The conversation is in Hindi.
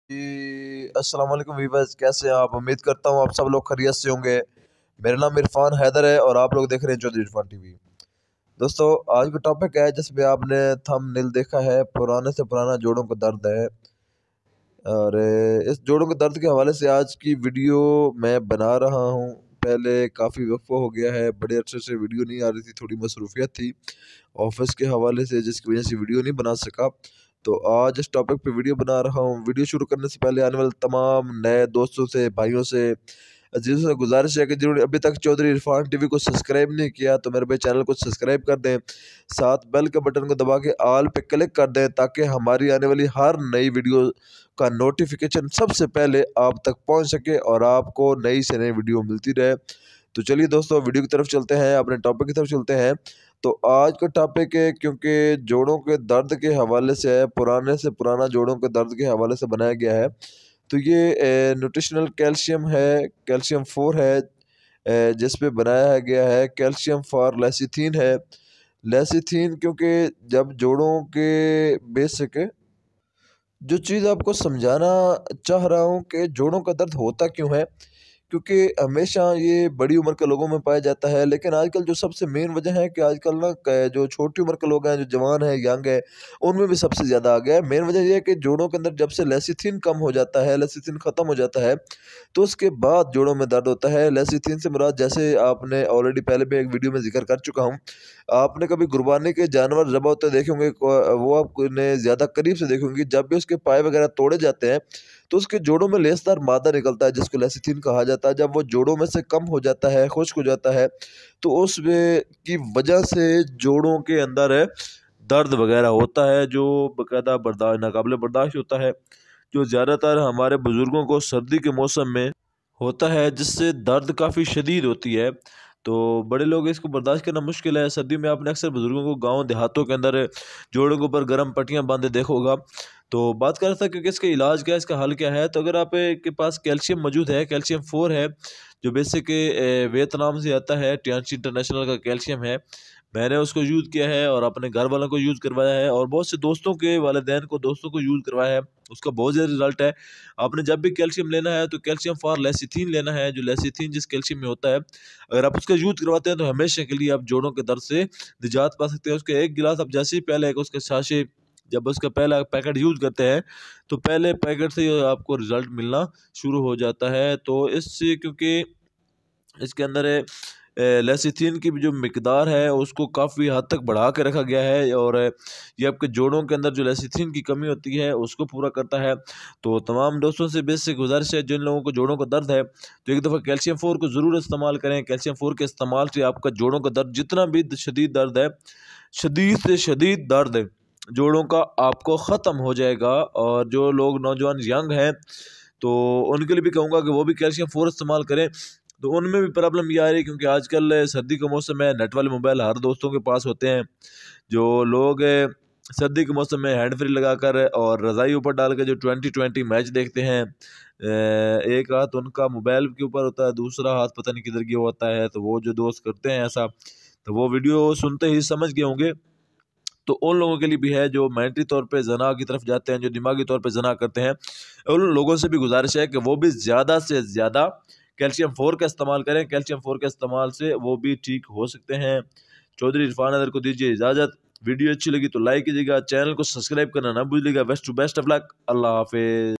जी, अस्सलाम वालेकुम वीवर्स, कैसे हैं आप? उम्मीद करता हूँ आप सब लोग खैरियत से होंगे। मेरा नाम इरफान हैदर है और आप लोग देख रहे हैं चौधरी इरफान टीवी। दोस्तों, आज का टॉपिक है जिसमें आपने थंबनेल देखा है, पुराने से पुराना जोड़ों का दर्द है। और इस जोड़ों के दर्द के हवाले से आज की वीडियो मैं बना रहा हूँ। पहले काफ़ी वक्फा हो गया है, बड़े अरसे से वीडियो नहीं आ रही थी, थोड़ी मसरूफियत थी ऑफिस के हवाले से, जिसकी वजह से वीडियो नहीं बना सका। तो आज इस टॉपिक पे वीडियो बना रहा हूँ। वीडियो शुरू करने से पहले आने वाले तमाम नए दोस्तों से, भाइयों से, अजीज़ों से गुजारिश है कि जिन्होंने अभी तक चौधरी इरफान टीवी को सब्सक्राइब नहीं किया तो मेरे भाई चैनल को सब्सक्राइब कर दें। साथ बेल के बटन को दबा के ऑल पे क्लिक कर दें ताकि हमारी आने वाली हर नई वीडियो का नोटिफिकेशन सबसे पहले आप तक पहुंच सके और आपको नई से नई वीडियो मिलती रहे। तो चलिए दोस्तों, वीडियो की तरफ चलते हैं, अपने टॉपिक की तरफ चलते हैं। तो आज का टॉपिक है, क्योंकि जोड़ों के दर्द के हवाले से है, पुराने से पुराना जोड़ों के दर्द के हवाले से बनाया गया है। तो ये न्यूट्रिशनल कैल्शियम है, कैल्शियम 4 है, जिस पे बनाया गया है। कैल्शियम फॉर लेसिथीन है। लेसिथीन, क्योंकि जब जोड़ों के बेसिक जो चीज़ आपको समझाना चाह रहा हूँ कि जोड़ों का दर्द होता क्यों है, क्योंकि हमेशा ये बड़ी उम्र के लोगों में पाया जाता है, लेकिन आजकल जो सबसे मेन वजह है कि आजकल ना जो छोटी उम्र के लोग हैं, जो जवान है, यंग है, उनमें भी सबसे ज़्यादा आ गया है। मेन वजह ये है कि जोड़ों के अंदर जब से लेसिथिन कम हो जाता है, लेसिथिन ख़त्म हो जाता है, तो उसके बाद जोड़ों में दर्द होता है। लेसिथिन से मुराद, जैसे आपने ऑलरेडी पहले भी एक वीडियो में जिक्र कर चुका हूँ, आपने कभी कुर्बानी के जानवर ज़बह होते देखे होंगे, वो आपने ज़्यादा करीब से देखे होंगे। जब भी उसके पाए वगैरह तोड़े जाते हैं तो उसके जोड़ों में लेसदार मादा निकलता है जिसको लेसिथिन कहा जाता है। जब वो जोड़ों में से कम हो जाता है, खुश्क हो जाता है, तो उस की वजह से जोड़ों के अंदर दर्द वगैरह होता है, जो बाकायदा बर्दाश्त नाकाबिले बर्दाश्त होता है, जो ज़्यादातर हमारे बुज़ुर्गों को सर्दी के मौसम में होता है, जिससे दर्द काफ़ी शदीद होती है। तो बड़े लोग इसको बर्दाश्त करना मुश्किल है। सर्दी में आपने अक्सर बुज़ुर्गों को गाँव देहातों के अंदर जोड़ों के ऊपर गर्म पट्टियाँ बांधे देखा होगा। तो बात कर रहा था कि इसका इलाज क्या है, इसका हल क्या है। तो अगर आप के पास कैल्शियम मौजूद है, कैल्शियम 4 है, जो बेसिक वियतनाम से आता है, टियांशी इंटरनेशनल का कैल्शियम है। मैंने उसको यूज़ किया है और अपने घर वालों को यूज़ करवाया है और बहुत से दोस्तों के वालिदैन को, दोस्तों को यूज़ करवाया है। उसका बहुत ज़्यादा रिजल्ट है। आपने जब भी कैल्शियम लेना है तो कैल्शियम फॉर लेसिथीन लेना है, जो लेसिथीन जिस कैल्शियम में होता है। अगर आप उसका यूज़ करवाते हैं तो हमेशा के लिए आप जोड़ों के दर्द से निजात पा सकते हैं। उसका एक गिलास आप जैसे ही पहले एक उसके साशे, जब उसका पहला पैकेट यूज़ करते हैं तो पहले पैकेट से ही आपको रिजल्ट मिलना शुरू हो जाता है। तो इससे, क्योंकि इसके अंदर लेसिथिन की जो मिकदार है उसको काफ़ी हद तक बढ़ा के रखा गया है और ये आपके जोड़ों के अंदर जो लेसिथिन की कमी होती है उसको पूरा करता है। तो तमाम दोस्तों से बेसिक गुजारिश है, जिन लोगों को जोड़ों का दर्द है तो एक दफ़ा कैल्शियम 4 को ज़रूर इस्तेमाल करें। कैल्शियम 4 के इस्तेमाल से आपका जोड़ों का दर्द, जितना भी शदीद दर्द है, शदीद से शदीद दर्द है, जोड़ों का, आपको ख़त्म हो जाएगा। और जो लोग नौजवान यंग हैं तो उनके लिए भी कहूँगा कि वो भी कैल्शियम 4 इस्तेमाल करें। तो उनमें भी प्रॉब्लम ये आ रही है, क्योंकि आजकल सर्दी का मौसम है, नेट वाले मोबाइल हर दोस्तों के पास होते हैं। जो लोग सर्दी के मौसम में हैंड फ्री लगाकर और रज़ाई ऊपर डाल के जो 2020 मैच देखते हैं, एक हाथ उनका मोबाइल के ऊपर होता है, दूसरा हाथ पता नहीं किधर गया होता है। तो वो जो दोस्त करते हैं ऐसा, तो वो वीडियो सुनते ही समझ गए होंगे। तो उन लोगों के लिए भी है जो मेंटली तौर पे जना की तरफ जाते हैं, जो दिमागी तौर पे जना करते हैं, उन लोगों से भी गुजारिश है कि वो भी ज़्यादा से ज़्यादा कैल्शियम 4 का इस्तेमाल करें। कैल्शियम 4 के इस्तेमाल से वो भी ठीक हो सकते हैं। चौधरी इरफान अदर को दीजिए इजाज़त। वीडियो अच्छी लगी तो लाइक कीजिएगा, चैनल को सब्सक्राइब करना ना भूलिएगा। Best to best of luck. अल्लाह हाफिज़।